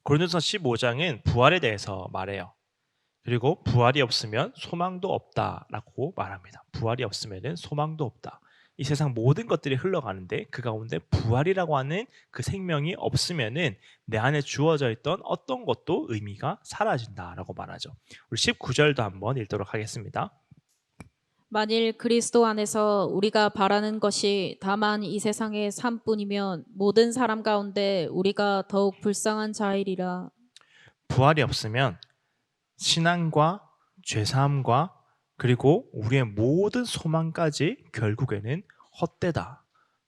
고린도서 15장은 부활에 대해서 말해요. 그리고 부활이 없으면 소망도 없다라고 말합니다. 부활이 없으면은 소망도 없다. 이 세상 모든 것들이 흘러가는데 그 가운데 부활이라고 하는 그 생명이 없으면은 내 안에 주어져 있던 어떤 것도 의미가 사라진다라고 말하죠. 우리 19절도 한번 읽도록 하겠습니다. 만일 그리스도 안에서 우리가 바라는 것이 다만 이 세상의 삶뿐이면 모든 사람 가운데 우리가 더욱 불쌍한 자이리라. 부활이 없으면 신앙과 죄사함과 그리고 우리의 모든 소망까지 결국에는 헛되다.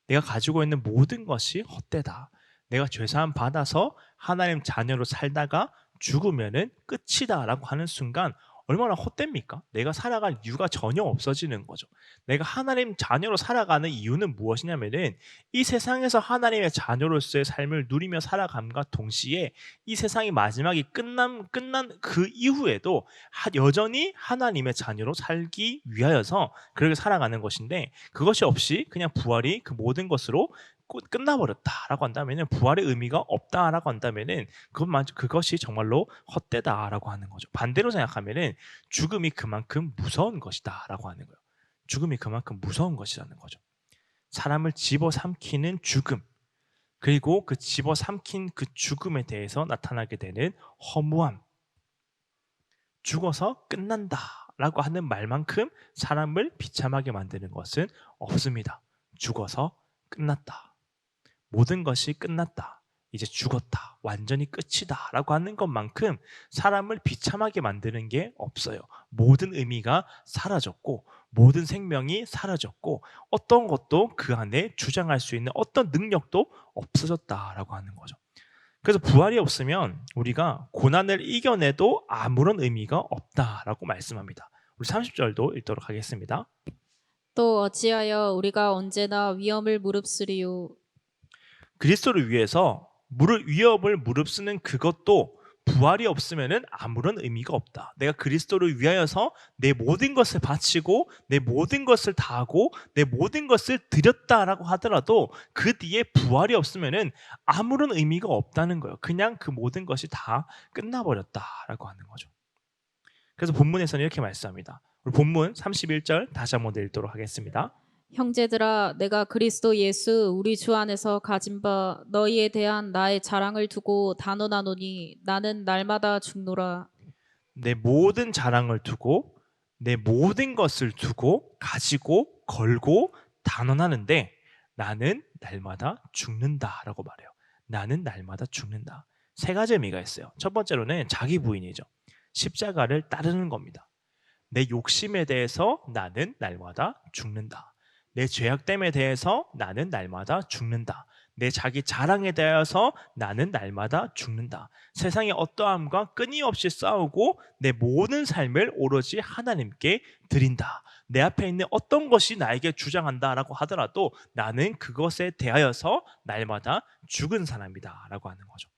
내가 가지고 있는 모든 것이 헛되다. 내가 죄사함 받아서 하나님 자녀로 살다가 죽으면은 끝이다라고 하는 순간 얼마나 헛됩니까? 내가 살아갈 이유가 전혀 없어지는 거죠. 내가 하나님 자녀로 살아가는 이유는 무엇이냐면은 이 세상에서 하나님의 자녀로서의 삶을 누리며 살아감과 동시에 이 세상이 마지막이 끝난 그 이후에도 여전히 하나님의 자녀로 살기 위하여서 그렇게 살아가는 것인데, 그것이 없이 그냥 부활이 그 모든 것으로 끝나버렸다라고 한다면은, 부활의 의미가 없다라고 한다면은 그것이 정말로 헛되다라고 하는 거죠. 반대로 생각하면은 죽음이 그만큼 무서운 것이다라고 하는 거예요. 죽음이 그만큼 무서운 것이라는 거죠. 사람을 집어삼키는 죽음, 그리고 그 집어삼킨 그 죽음에 대해서 나타나게 되는 허무함. 죽어서 끝난다라고 하는 말만큼 사람을 비참하게 만드는 것은 없습니다. 죽어서 끝났다. 모든 것이 끝났다. 이제 죽었다. 완전히 끝이다라고 하는 것만큼 사람을 비참하게 만드는 게 없어요. 모든 의미가 사라졌고 모든 생명이 사라졌고 어떤 것도 그 안에 주장할 수 있는 어떤 능력도 없어졌다라고 하는 거죠. 그래서 부활이 없으면 우리가 고난을 이겨내도 아무런 의미가 없다라고 말씀합니다. 우리 30절도 읽도록 하겠습니다. 또 어찌하여 우리가 언제나 위험을 무릅쓰리요. 그리스도를 위해서 위협을 무릅쓰는 그것도 부활이 없으면은 아무런 의미가 없다. 내가 그리스도를 위하여서 내 모든 것을 바치고 내 모든 것을 다하고 내 모든 것을 드렸다라고 하더라도 그 뒤에 부활이 없으면은 아무런 의미가 없다는 거예요. 그냥 그 모든 것이 다 끝나버렸다라고 하는 거죠. 그래서 본문에서는 이렇게 말씀합니다. 우리 본문 31절 다시 한번 읽도록 하겠습니다. 형제들아, 내가 그리스도 예수 우리 주 안에서 가진 바 너희에 대한 나의 자랑을 두고 단언하노니 나는 날마다 죽노라. 내 모든 자랑을 두고 내 모든 것을 두고 가지고 걸고 단언하는데 나는 날마다 죽는다라고 말해요. 나는 날마다 죽는다. 세 가지 의미가 있어요. 첫 번째로는 자기 부인이죠. 십자가를 따르는 겁니다. 내 욕심에 대해서 나는 날마다 죽는다. 내 죄악됨에 대해서 나는 날마다 죽는다. 내 자기 자랑에 대해서 나는 날마다 죽는다. 세상의 어떠함과 끊임없이 싸우고 내 모든 삶을 오로지 하나님께 드린다. 내 앞에 있는 어떤 것이 나에게 주장한다라고 하더라도 나는 그것에 대하여서 날마다 죽은 사람이다라고 하는 거죠.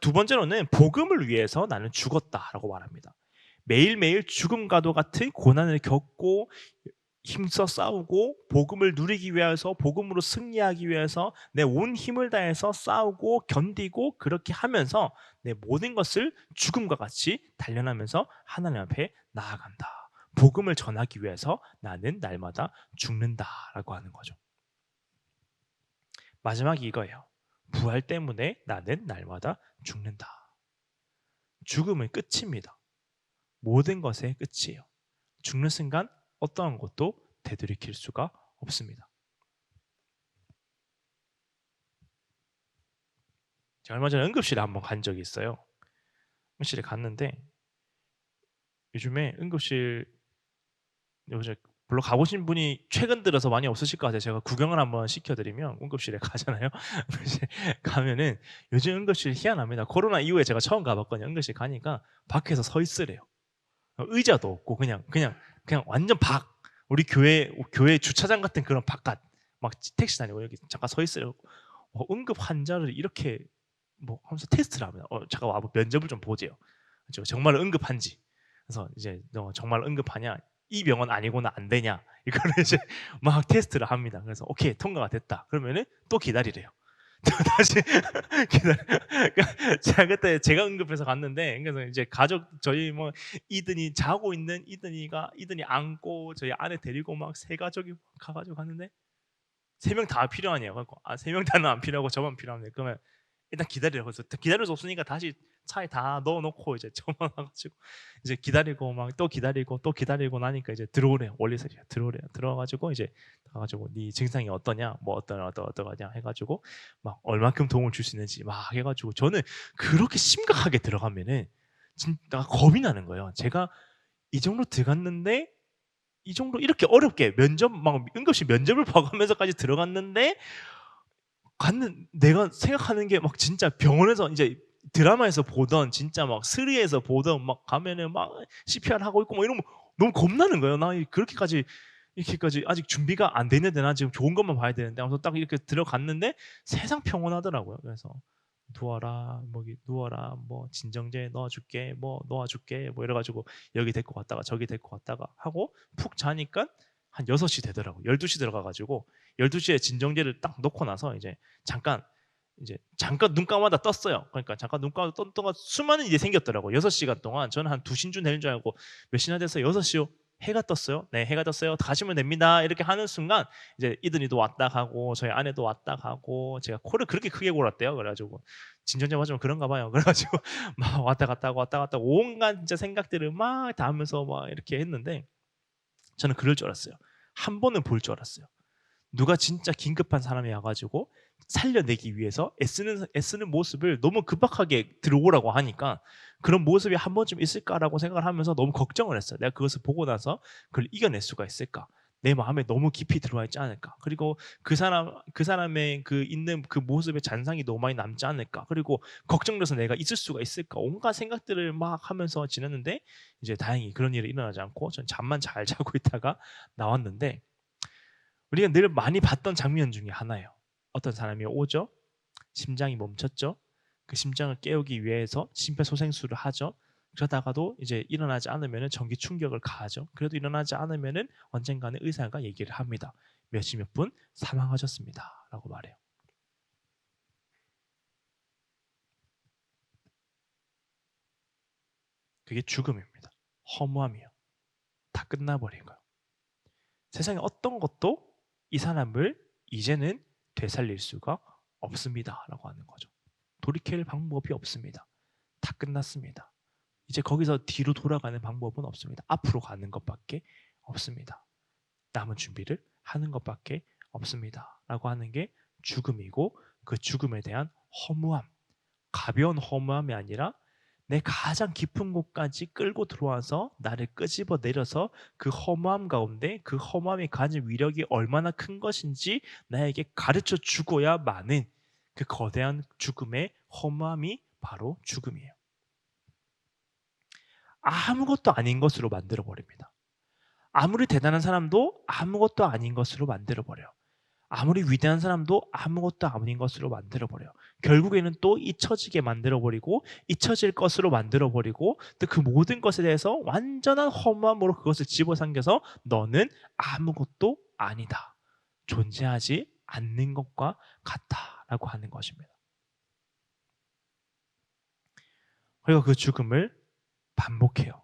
두 번째로는 복음을 위해서 나는 죽었다라고 말합니다. 매일매일 죽음과도 같은 고난을 겪고 힘써 싸우고 복음을 누리기 위해서, 복음으로 승리하기 위해서 내 온 힘을 다해서 싸우고 견디고 그렇게 하면서 내 모든 것을 죽음과 같이 단련하면서 하나님 앞에 나아간다. 복음을 전하기 위해서 나는 날마다 죽는다라고 하는 거죠. 마지막이 이거예요. 부활 때문에 나는 날마다 죽는다. 죽음은 끝입니다. 모든 것의 끝이에요. 죽는 순간 어떠한 것도 되돌이킬 수가 없습니다. 제가 얼마 전에 응급실에 한번 간 적이 있어요. 응급실에 갔는데 요즘에 응급실 요새 별로 가보신 분이 최근 들어서 많이 없으실 것 같아요. 제가 구경을 한번 시켜드리면 응급실에 가잖아요. 응급실 가면은 요즘 응급실 희한합니다. 코로나 이후에 제가 처음 가봤거든요. 응급실 가니까 밖에서 서 있으래요. 의자도 없고 그냥 완전 우리 교회 주차장 같은 그런 바깥 막 택시 다니고 여기 잠깐 서 있으려고 응급 환자를 이렇게 뭐 하면서 테스트를 합니다. 잠깐 와보 면접을 좀 보세요. 정말 응급한지. 그래서 이제 너 정말 응급하냐? 이 병원 아니고는 안 되냐? 이거를 이제 막 테스트를 합니다. 그래서 오케이 통과가 됐다. 그러면은 또 기다리래요. 다시 기다려. 그러니까 제가 그때 제가 응급해서 갔는데, 그래서 이제 가족 저희 뭐 이든이 자고 있는 이든이 안고 저희 아내 데리고 막 세 가족이 가가지고 갔는데 세 명 다 필요하냐고. 그래서 세 명 다는 안 필요하고 저만 필요하네. 그러면 일단 기다리라고 해서 기다릴 수 없으니까 다시 차에 다 넣어놓고 이제 저만 와가지고 이제 기다리고 막 또 기다리고 또 기다리고 나니까 이제 들어오래요. 원리세요. 들어오래요. 들어와가지고 이제 가가지고 네 증상이 어떠냐, 뭐 어떠냐 해가지고 막 얼만큼 도움을 줄 수 있는지 막 해가지고 저는 그렇게 심각하게 들어가면은 진짜 겁이 나는 거예요. 제가 이 정도 들어갔는데 이 정도 이렇게 어렵게 면접 막 응급실 면접을 봐가면서까지 들어갔는데 갔는 내가 생각하는 게 막 진짜 병원에서 이제 드라마에서 보던 진짜 막 스리에서 보던 막 가면은 막 CPR 하고 있고 막 이러면 너무 겁나는 거예요. 나 그렇게까지 이렇게까지 아직 준비가 안 돼 있는데 나 지금 좋은 것만 봐야 되는데 하면서 딱 이렇게 들어갔는데 세상 평온하더라고요. 그래서 누워라, 뭐 누워라, 뭐 진정제 넣어줄게, 뭐 놓아줄게, 뭐 이래가지고 여기 데리고 갔다가 저기 데리고 갔다가 하고 푹 자니까 한 6시 되더라고. 12시 들어가가지고 12시에 진정제를 딱 놓고 나서 잠깐 눈 감아다 떴어요. 그러니까 잠깐 눈 감아다 떴 동안 수많은 일이 생겼더라고. 6시간 동안 저는 한 2시쯤 되는 줄 알고 몇 시나 됐어요? 6시요. 해가 떴어요. 네, 해가 떴어요. 가시면 됩니다. 이렇게 하는 순간 이제 이든이도 왔다 가고 저희 아내도 왔다 가고 제가 코를 그렇게 크게 골았대요. 그래가지고 진정제 맞으면 그런가 봐요. 그래가지고 막 왔다 갔다 하고 왔다 갔다 하고 온갖 진짜 생각들을 막 다 하면서 막 이렇게 했는데 저는 그럴 줄 알았어요. 한 번은 볼 줄 알았어요. 누가 진짜 긴급한 사람이 와가지고 살려내기 위해서 애쓰는 모습을 너무 급박하게 들어오라고 하니까 그런 모습이 한 번쯤 있을까라고 생각을 하면서 너무 걱정을 했어요. 내가 그것을 보고 나서 그걸 이겨낼 수가 있을까? 내 마음에 너무 깊이 들어와 있지 않을까? 그리고 그 사람의 그 있는 그 모습의 잔상이 너무 많이 남지 않을까? 그리고 걱정돼서 내가 있을 수가 있을까? 온갖 생각들을 막 하면서 지냈는데 이제 다행히 그런 일이 일어나지 않고 전 잠만 잘 자고 있다가 나왔는데 우리가 늘 많이 봤던 장면 중에 하나예요. 어떤 사람이 오죠. 심장이 멈췄죠. 그 심장을 깨우기 위해서 심폐소생술을 하죠. 그러다가도 이제 일어나지 않으면 전기 충격을 가하죠. 그래도 일어나지 않으면 언젠가는 의사가 얘기를 합니다. 몇십 몇 분 사망하셨습니다. 라고 말해요. 그게 죽음입니다. 허무함이요. 다 끝나버린 거예요. 세상에 어떤 것도 이 사람을 이제는 되살릴 수가 없습니다. 라고 하는 거죠. 돌이킬 방법이 없습니다. 다 끝났습니다. 이제 거기서 뒤로 돌아가는 방법은 없습니다. 앞으로 가는 것밖에 없습니다. 남은 준비를 하는 것밖에 없습니다. 라고 하는 게 죽음이고 그 죽음에 대한 허무함, 가벼운 허무함이 아니라 내 가장 깊은 곳까지 끌고 들어와서 나를 끄집어 내려서 그 허무함 가운데 그 허무함이 가진 위력이 얼마나 큰 것인지 나에게 가르쳐 주고야만은 그 거대한 죽음의 허무함이 바로 죽음이에요. 아무것도 아닌 것으로 만들어 버립니다. 아무리 대단한 사람도 아무것도 아닌 것으로 만들어 버려요. 아무리 위대한 사람도 아무것도 아닌 것으로 만들어 버려요. 결국에는 또 잊혀지게 만들어 버리고 잊혀질 것으로 만들어 버리고 또 그 모든 것에 대해서 완전한 허무함으로 그것을 집어삼켜서 너는 아무것도 아니다. 존재하지 않는 것과 같다라고 하는 것입니다. 그리고 그 죽음을 반복해요.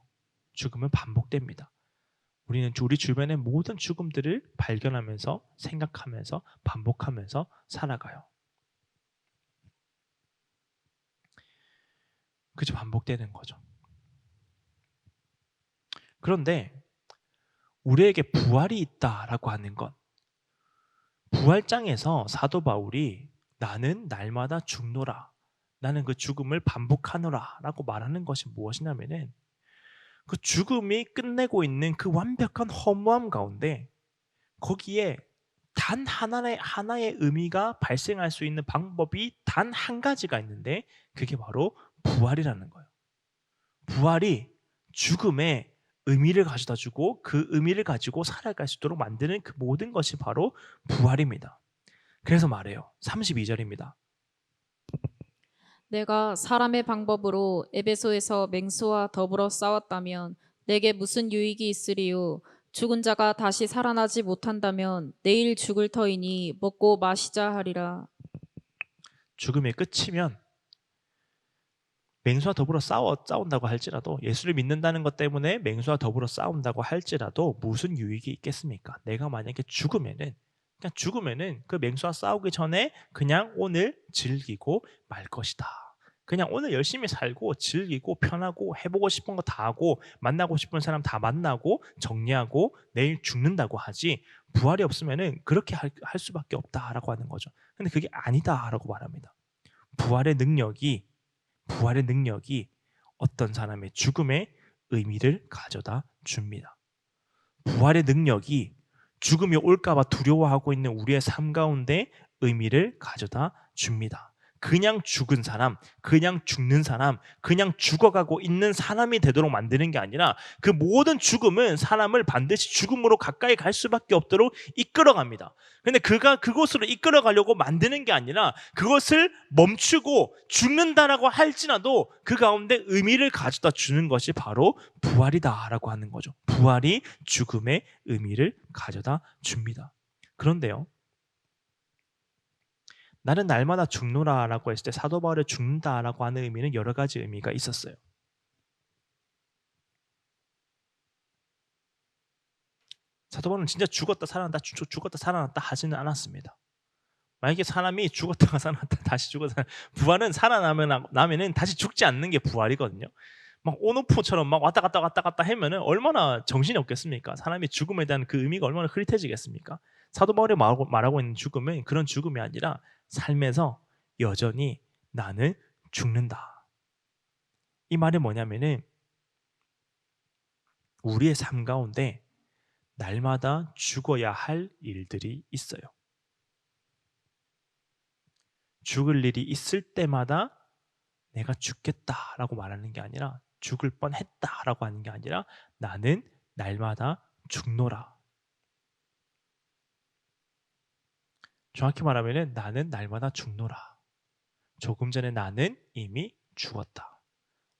죽음은 반복됩니다. 우리는 우리 주변의 모든 죽음들을 발견하면서 생각하면서 반복하면서 살아가요. 그저 반복되는 거죠. 그런데 우리에게 부활이 있다라고 하는 건 부활장에서 사도 바울이 나는 날마다 죽노라. 나는 그 죽음을 반복하노라 라고 말하는 것이 무엇이냐면은 그 죽음이 끝내고 있는 그 완벽한 허무함 가운데 거기에 단 하나의 의미가 발생할 수 있는 방법이 단 한 가지가 있는데 그게 바로 부활이라는 거예요. 부활이 죽음에 의미를 가져다 주고 그 의미를 가지고 살아갈 수 있도록 만드는 그 모든 것이 바로 부활입니다. 그래서 말해요. 32절입니다. 내가 사람의 방법으로 에베소에서 맹수와 더불어 싸웠다면 내게 무슨 유익이 있으리요? 죽은 자가 다시 살아나지 못한다면 내일 죽을 터이니 먹고 마시자 하리라. 죽음의 끝이면 맹수와 더불어 싸운다고 할지라도, 예수를 믿는다는 것 때문에 맹수와 더불어 싸운다고 할지라도 무슨 유익이 있겠습니까? 내가 만약에 죽으면은 그 맹수와 싸우기 전에 그냥 오늘 즐기고 말 것이다. 그냥 오늘 열심히 살고 즐기고 편하고 해보고 싶은 거 다 하고 만나고 싶은 사람 다 만나고 정리하고 내일 죽는다고 하지, 부활이 없으면은 그렇게 할 수밖에 없다라고 하는 거죠. 근데 그게 아니다라고 말합니다. 부활의 능력이 어떤 사람의 죽음에 의미를 가져다 줍니다. 부활의 능력이 죽음이 올까봐 두려워하고 있는 우리의 삶 가운데 의미를 가져다 줍니다. 그냥 죽은 사람, 그냥 죽는 사람, 그냥 죽어가고 있는 사람이 되도록 만드는 게 아니라 그 모든 죽음은 사람을 반드시 죽음으로 가까이 갈 수밖에 없도록 이끌어갑니다. 근데 그가 그곳으로 이끌어가려고 만드는 게 아니라 그것을 멈추고 죽는다라고 할지라도 그 가운데 의미를 가져다 주는 것이 바로 부활이다라고 하는 거죠. 부활이 죽음의 의미를 가져다 줍니다. 그런데요, 나는 날마다 죽노라라고 했을 때 사도 바울의 죽는다라고 하는 의미는 여러 가지 의미가 있었어요. 사도 바울은 진짜 죽었다 살아났다 하지는 않았습니다. 만약에 사람이 죽었다가 살아났다 다시 죽었다, 부활은 살아나면은 다시 죽지 않는 게 부활이거든요. 막 온오프처럼 막 왔다 갔다 하면은 얼마나 정신이 없겠습니까? 사람이 죽음에 대한 그 의미가 얼마나 흐릿해지겠습니까? 사도 바울이 말하고 있는 죽음은 그런 죽음이 아니라 삶에서 여전히 나는 죽는다. 이 말이 뭐냐면은 우리의 삶 가운데 날마다 죽어야 할 일들이 있어요. 죽을 일이 있을 때마다 내가 죽겠다라고 말하는 게 아니라, 죽을 뻔했다라고 하는 게 아니라 나는 날마다 죽노라. 정확히 말하면 나는 날마다 죽노라. 조금 전에 나는 이미 죽었다.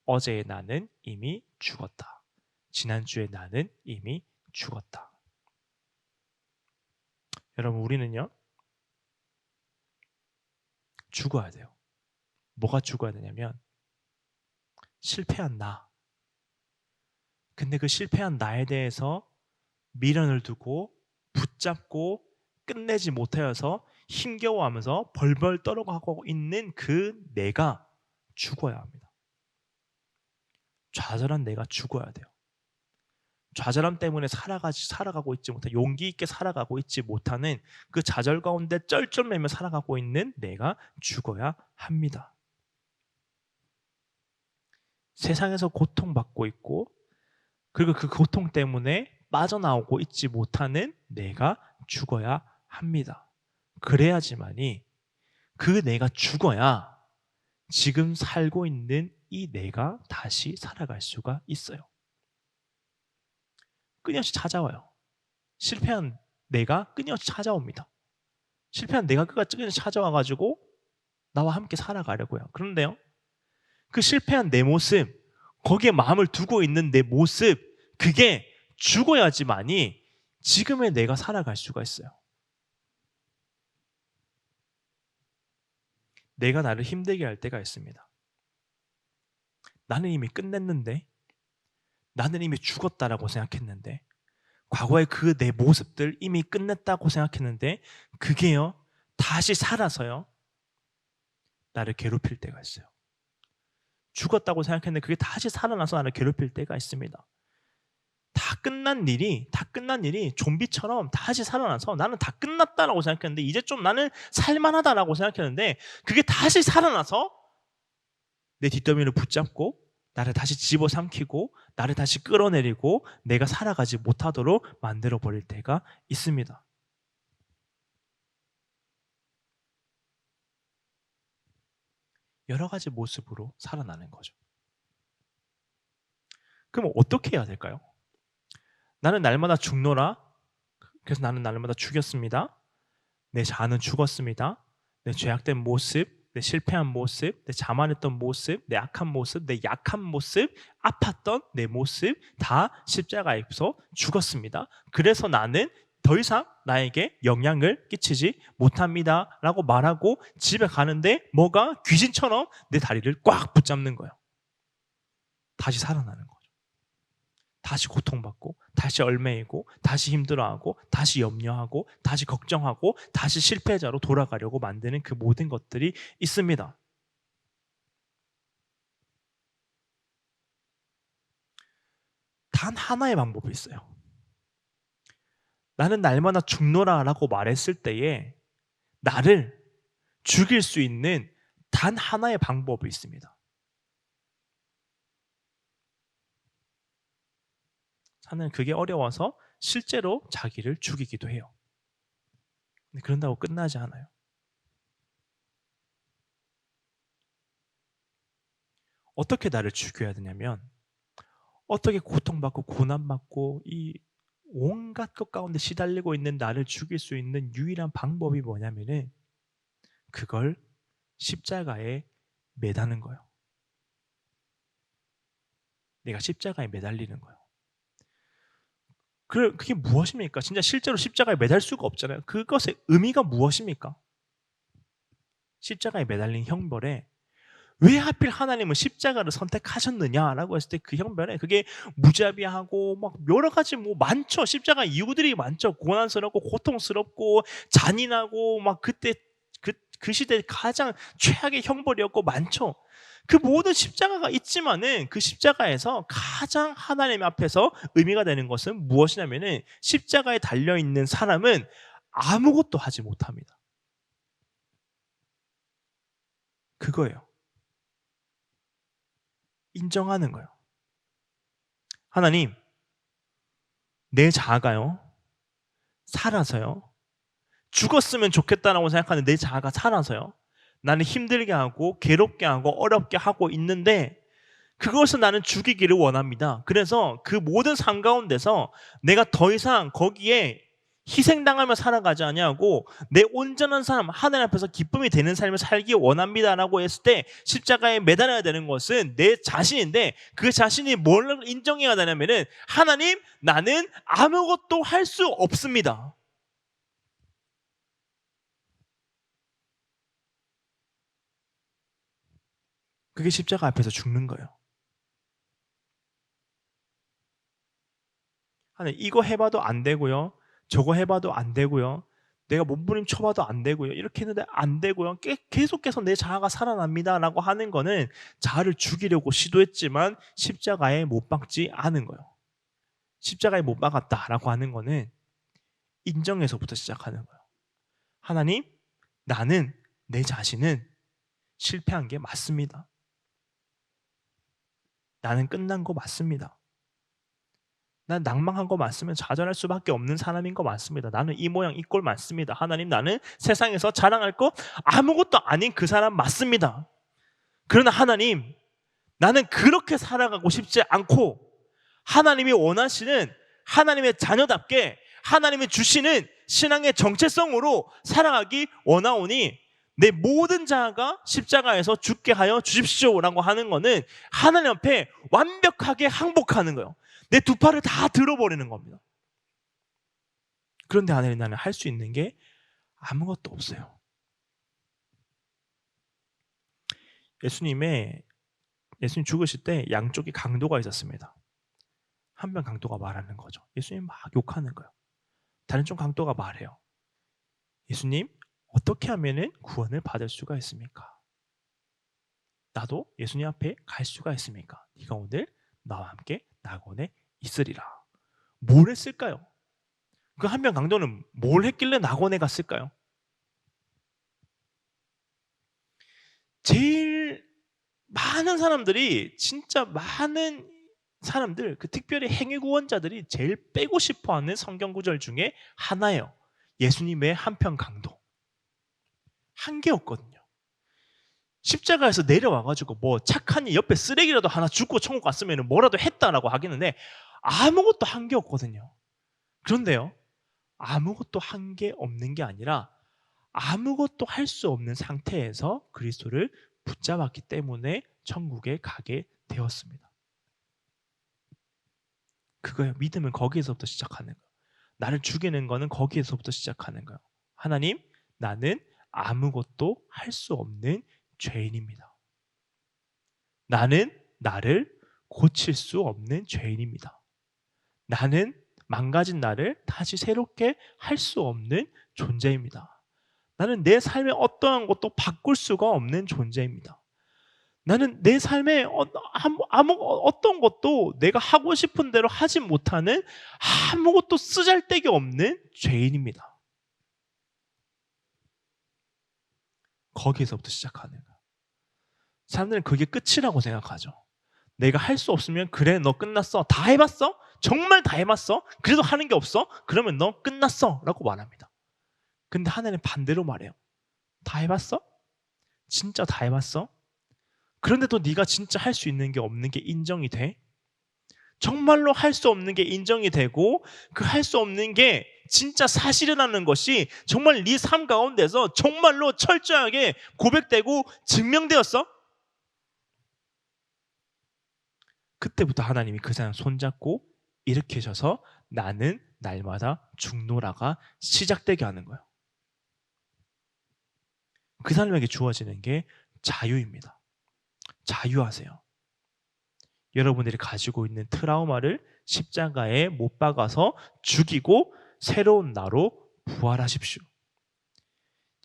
어제의 나는 이미 죽었다. 지난주에 나는 이미 죽었다. 여러분, 우리는요, 죽어야 돼요. 뭐가 죽어야 되냐면 실패한 나. 근데 그 실패한 나에 대해서 미련을 두고 붙잡고 끝내지 못하여서 힘겨워하면서 벌벌 떨어가고 있는 그 내가 죽어야 합니다. 좌절한 내가 죽어야 돼요. 좌절함 때문에 살아가고 있지 못한, 용기 있게 살아가고 있지 못하는 그 좌절 가운데 쩔쩔매며 살아가고 있는 내가 죽어야 합니다. 세상에서 고통받고 있고 그리고 그 고통 때문에 빠져나오고 있지 못하는 내가 죽어야 합니다. 그래야지만이, 그 내가 죽어야 지금 살고 있는 이 내가 다시 살아갈 수가 있어요. 끊임없이 찾아와요. 실패한 내가 끊임없이 찾아옵니다. 실패한 내가 끊임없이 찾아와가지고 나와 함께 살아가려고요. 그런데요, 그 실패한 내 모습, 거기에 마음을 두고 있는 내 모습, 그게 죽어야지만이 지금의 내가 살아갈 수가 있어요. 내가 나를 힘들게 할 때가 있습니다. 나는 이미 끝냈는데, 나는 이미 죽었다라고 생각했는데, 과거의 그 내 모습들 이미 끝냈다고 생각했는데 그게요, 다시 살아서요 나를 괴롭힐 때가 있어요. 죽었다고 생각했는데 그게 다시 살아나서 나를 괴롭힐 때가 있습니다. 다 끝난 일이 좀비처럼 다시 살아나서, 나는 다 끝났다라고 생각했는데 이제 좀 나는 살만하다라고 생각했는데 그게 다시 살아나서 내 뒷더미를 붙잡고 나를 다시 집어삼키고 나를 다시 끌어내리고 내가 살아가지 못하도록 만들어버릴 때가 있습니다. 여러 가지 모습으로 살아나는 거죠. 그럼 어떻게 해야 될까요? 나는 날마다 죽노라. 그래서 나는 날마다 죽였습니다. 내 자아는 죽었습니다. 내 죄악된 모습, 내 실패한 모습, 내 자만했던 모습, 내 악한 모습, 내 약한 모습, 아팠던 내 모습 다 십자가에서 죽었습니다. 그래서 나는 더 이상 나에게 영향을 끼치지 못합니다 라고 말하고 집에 가는데 뭐가 귀신처럼 내 다리를 꽉 붙잡는 거예요. 다시 살아나는 거죠. 다시 고통받고, 다시 얽매이고, 다시 힘들어하고, 다시 염려하고, 다시 걱정하고, 다시 실패자로 돌아가려고 만드는 그 모든 것들이 있습니다. 단 하나의 방법이 있어요. 나는 날마다 죽노라 라고 말했을 때에 나를 죽일 수 있는 단 하나의 방법이 있습니다. 사는 그게 어려워서 실제로 자기를 죽이기도 해요. 근데 그런다고 끝나지 않아요. 어떻게 나를 죽여야 되냐면 어떻게 고통받고 고난받고 이 온갖 것 가운데 시달리고 있는 나를 죽일 수 있는 유일한 방법이 뭐냐면은 그걸 십자가에 매다는 거예요. 내가 십자가에 매달리는 거예요. 그게 무엇입니까? 진짜 실제로 십자가에 매달 수가 없잖아요. 그것의 의미가 무엇입니까? 십자가에 매달린 형벌에 왜 하필 하나님은 십자가를 선택하셨느냐라고 했을 때 그 형변에 그게 무자비하고 막 여러 가지 뭐 많죠. 십자가 이유들이 많죠. 고난스럽고 고통스럽고 잔인하고 막 그때 그 시대 가장 최악의 형벌이었고 많죠. 그 모든 십자가가 있지만은 그 십자가에서 가장 하나님 앞에서 의미가 되는 것은 무엇이냐면은 십자가에 달려 있는 사람은 아무것도 하지 못합니다. 그거예요. 인정하는 거예요. 하나님, 내 자아가요, 살아서요, 죽었으면 좋겠다라고 생각하는 내 자아가 살아서요, 나는 힘들게 하고, 괴롭게 하고, 어렵게 하고 있는데, 그것을 나는 죽이기를 원합니다. 그래서 그 모든 삶 가운데서 내가 더 이상 거기에 희생당하며 살아가지 아니하고 내 온전한 삶, 하나님 앞에서 기쁨이 되는 삶을 살기 원합니다라고 했을 때 십자가에 매달아야 되는 것은 내 자신인데 그 자신이 뭘 인정해야 되냐면은 하나님, 나는 아무것도 할 수 없습니다. 그게 십자가 앞에서 죽는 거예요. 하나님, 이거 해봐도 안 되고요. 저거 해봐도 안 되고요. 내가 몸부림쳐봐도 안 되고요. 이렇게 했는데 안 되고요. 계속해서 내 자아가 살아납니다라고 하는 거는 자아를 죽이려고 시도했지만 십자가에 못 박지 않은 거예요. 십자가에 못 박았다라고 하는 거는 인정에서부터 시작하는 거예요. 하나님, 나는 내 자신은 실패한 게 맞습니다. 나는 끝난 거 맞습니다. 난 낭망한 거 맞으면 좌절할 수밖에 없는 사람인 거 맞습니다. 나는 이 모양 이 꼴 맞습니다. 하나님, 나는 세상에서 자랑할 거 아무것도 아닌 그 사람 맞습니다. 그러나 하나님, 나는 그렇게 살아가고 싶지 않고 하나님이 원하시는 하나님의 자녀답게 하나님이 주시는 신앙의 정체성으로 살아가기 원하오니 내 모든 자아가 십자가에서 죽게 하여 주십시오라고 하는 거는 하나님 앞에 완벽하게 항복하는 거예요. 내 두 팔을 다 들어버리는 겁니다. 그런데 하나님, 나는 할 수 있는 게 아무것도 없어요. 예수님 죽으실 때 양쪽에 강도가 있었습니다. 한 명 강도가 말하는 거죠. 예수님 막 욕하는 거예요. 다른 쪽 강도가 말해요. 예수님, 어떻게 하면은 구원을 받을 수가 있습니까? 나도 예수님 앞에 갈 수가 있습니까? 네가 오늘 나와 함께 낙원에 있으리라. 뭘 했을까요? 그 한 명 강도는 뭘 했길래 낙원에 갔을까요? 제일 많은 사람들이, 진짜 많은 사람들, 그 특별히 행위구원자들이 제일 빼고 싶어하는 성경 구절 중에 하나예요. 예수님의 한편 강도. 한 개였거든요. 십자가에서 내려와가지고 뭐 착하니 옆에 쓰레기라도 하나 줍고 천국 갔으면 뭐라도 했다라고 하겠는데 아무것도 한 게 없거든요. 그런데요, 아무것도 한 게 없는 게 아니라 아무것도 할 수 없는 상태에서 그리스도를 붙잡았기 때문에 천국에 가게 되었습니다. 그거예요. 믿음은 거기에서부터 시작하는 거예요. 나를 죽이는 거는 거기에서부터 시작하는 거예요. 하나님, 나는 아무것도 할 수 없는 죄인입니다. 나는 나를 고칠 수 없는 죄인입니다. 나는 망가진 나를 다시 새롭게 할 수 없는 존재입니다. 나는 내 삶의 어떠한 것도 바꿀 수가 없는 존재입니다. 나는 내 삶에 어떤 것도 내가 하고 싶은 대로 하지 못하는 아무것도 쓰잘데기 없는 죄인입니다. 거기에서부터 시작하는 거예요. 사람들은 그게 끝이라고 생각하죠. 내가 할 수 없으면 그래 너 끝났어. 다 해봤어? 정말 다 해봤어? 그래도 하는 게 없어? 그러면 너 끝났어 라고 말합니다. 근데 하나님은 반대로 말해요. 다 해봤어? 진짜 다 해봤어? 그런데도 네가 진짜 할 수 있는 게 없는 게 인정이 돼? 정말로 할 수 없는 게 인정이 되고 그 할 수 없는 게 진짜 사실이라는 것이 정말 네 삶 가운데서 정말로 철저하게 고백되고 증명되었어? 그때부터 하나님이 그 사람 손잡고 일으키셔서 나는 날마다 죽노라가 시작되게 하는 거예요. 그 사람에게 주어지는 게 자유입니다. 자유하세요. 여러분들이 가지고 있는 트라우마를 십자가에 못 박아서 죽이고 새로운 나로 부활하십시오.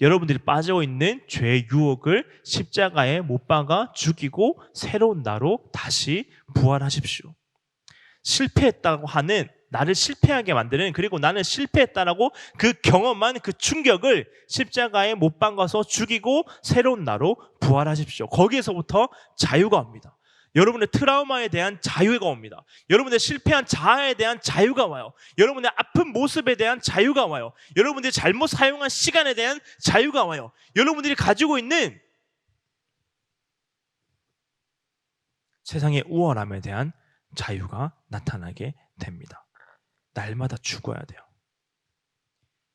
여러분들이 빠져 있는 죄의 유혹을 십자가에 못 박아 죽이고 새로운 나로 다시 부활하십시오. 실패했다고 하는 나를 실패하게 만드는, 그리고 나는 실패했다라고 그 경험한 그 충격을 십자가에 못 박아서 죽이고 새로운 나로 부활하십시오. 거기에서부터 자유가 옵니다. 여러분의 트라우마에 대한 자유가 옵니다. 여러분의 실패한 자아에 대한 자유가 와요. 여러분의 아픈 모습에 대한 자유가 와요. 여러분들이 잘못 사용한 시간에 대한 자유가 와요. 여러분들이 가지고 있는 세상의 우월함에 대한 자유가 나타나게 됩니다. 날마다 죽어야 돼요.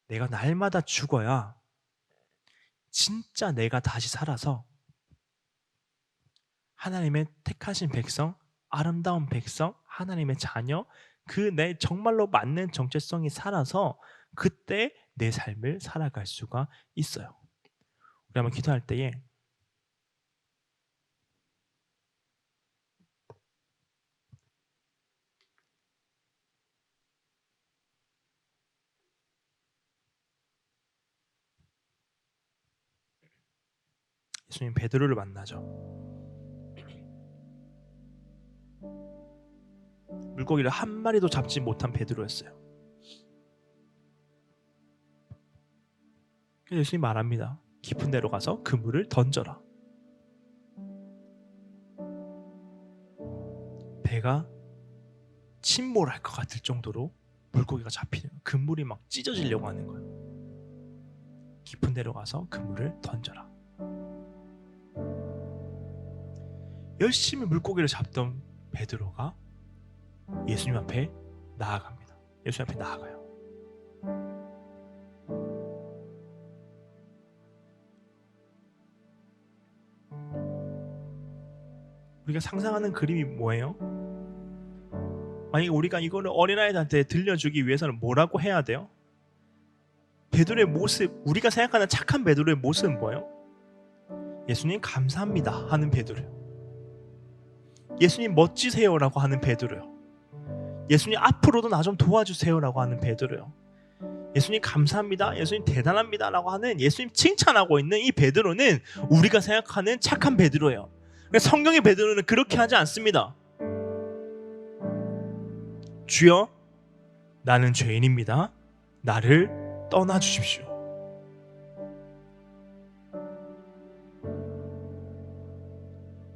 내가 날마다 죽어야 진짜 내가 다시 살아서 하나님의 택하신 백성, 아름다운 백성, 하나님의 자녀, 그 내 정말로 맞는 정체성이 살아서 그때 내 삶을 살아갈 수가 있어요. 우리 한번 기도할 때에 예수님 베드로를 만나죠. 물고기를 한 마리도 잡지 못한 베드로였어요. 그래서 예수님 말합니다. 깊은 데로 가서 그물을 던져라. 배가 침몰할 것 같을 정도로 물고기가 잡히는 거예요. 그물이 막 찢어지려고 하는 거예요. 깊은 데로 가서 그물을 던져라. 열심히 물고기를 잡던 베드로가 예수님 앞에 나아갑니다. 예수님 앞에 나아가요. 우리가 상상하는 그림이 뭐예요? 만약에 우리가 이거를 어린아이들한테 들려주기 위해서는 뭐라고 해야 돼요? 베드로의 모습, 우리가 생각하는 착한 베드로의 모습은 뭐예요? 예수님 감사합니다 하는 베드로요. 예수님 멋지세요라고 하는 베드로요. 예수님 앞으로도 나 좀 도와주세요라고 하는 베드로요. 예수님 감사합니다, 예수님 대단합니다 라고 하는, 예수님 칭찬하고 있는 이 베드로는 우리가 생각하는 착한 베드로예요. 성경의 베드로는 그렇게 하지 않습니다. 주여, 나는 죄인입니다. 나를 떠나주십시오.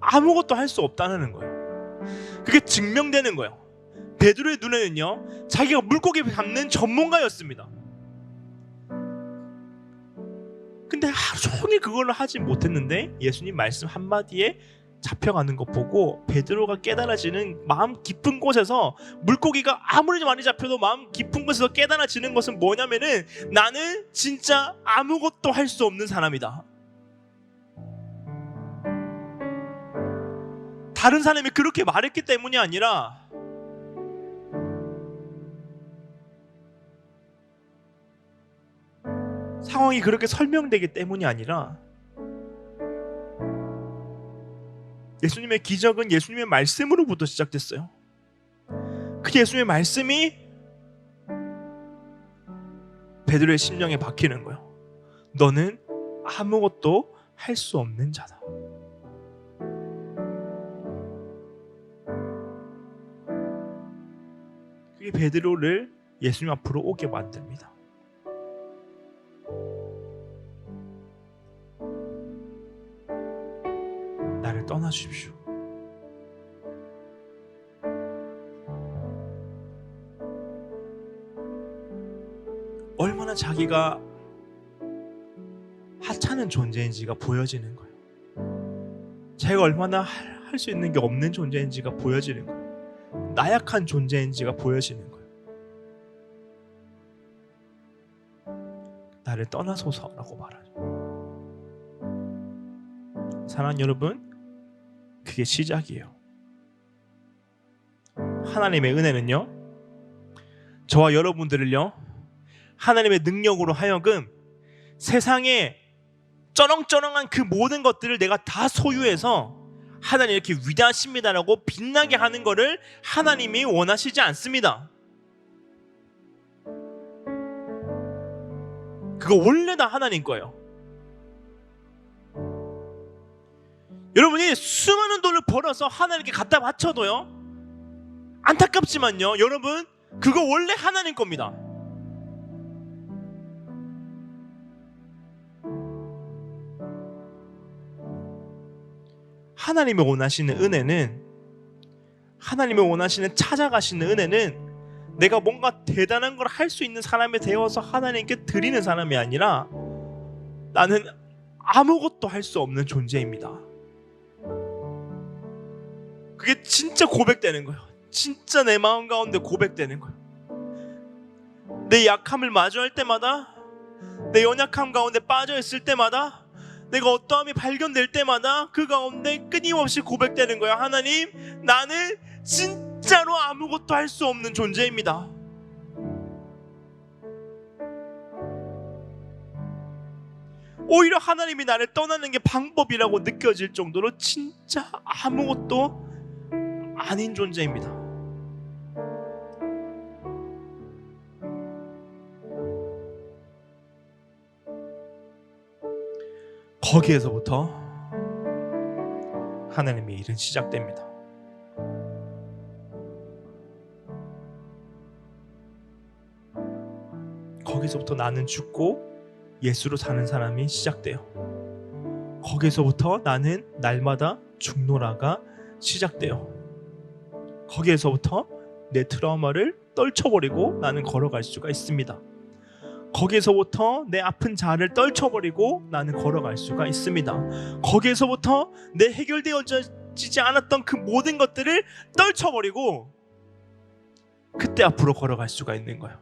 아무것도 할 수 없다는 거예요. 그게 증명되는 거예요. 베드로의 눈에는요, 자기가 물고기 잡는 전문가였습니다. 근데 하루 종일 그걸 하지 못했는데 예수님 말씀 한마디에 잡혀가는 것 보고 베드로가 깨달아지는, 마음 깊은 곳에서, 물고기가 아무리 많이 잡혀도 마음 깊은 곳에서 깨달아지는 것은 뭐냐면은, 나는 진짜 아무것도 할 수 없는 사람이다. 다른 사람이 그렇게 말했기 때문이 아니라 상황이 그렇게 설명되기 때문이 아니라 예수님의 기적은 예수님의 말씀으로부터 시작됐어요. 그 예수님의 말씀이 베드로의 심령에 박히는 거예요. 너는 아무것도 할 수 없는 자다. 그게 베드로를 예수님 앞으로 오게 만듭니다. 나를 떠나 주십시오. 얼마나 자기가 하찮은 존재인지가 보여지는 거예요. 자기가 얼마나 할 수 있는 게 없는 존재인지가 보여지는 거예요. 나약한 존재인지가 보여지는 거예요. 나를 떠나소서라고 말하죠. 사랑하는 여러분, 그게 시작이에요. 하나님의 은혜는요, 저와 여러분들을요, 하나님의 능력으로 하여금 세상에 쩌렁쩌렁한 그 모든 것들을 내가 다 소유해서 하나님 이렇게 위대하십니다라고 빛나게 하는 것을 하나님이 원하시지 않습니다. 그거 원래 다 하나님 거예요. 여러분이 수많은 돈을 벌어서 하나님께 갖다 바쳐도요, 안타깝지만요, 여러분, 그거 원래 하나님 겁니다. 하나님이 원하시는 은혜는, 하나님이 원하시는 찾아가시는 은혜는 내가 뭔가 대단한 걸 할 수 있는 사람이 되어서 하나님께 드리는 사람이 아니라 나는 아무것도 할 수 없는 존재입니다. 그게 진짜 고백되는 거예요. 진짜 내 마음 가운데 고백되는 거예요. 내 약함을 마주할 때마다, 내 연약함 가운데 빠져있을 때마다, 내가 어떠함이 발견될 때마다 그 가운데 끊임없이 고백되는 거예요. 하나님, 나는 진짜로 아무것도 할 수 없는 존재입니다. 오히려 하나님이 나를 떠나는 게 방법이라고 느껴질 정도로 진짜 아무것도 아닌 존재입니다. 거기에서부터 하나님의 일은 시작됩니다. 거기서부터 나는 죽고 예수로 사는 사람이 시작돼요. 거기에서부터 나는 날마다 죽노라가 시작돼요. 거기에서부터 내 트라우마를 떨쳐버리고 나는 걸어갈 수가 있습니다. 거기에서부터 내 아픈 자아를 떨쳐버리고 나는 걸어갈 수가 있습니다. 거기에서부터 내 해결되어지지 않았던 그 모든 것들을 떨쳐버리고 그때 앞으로 걸어갈 수가 있는 거예요.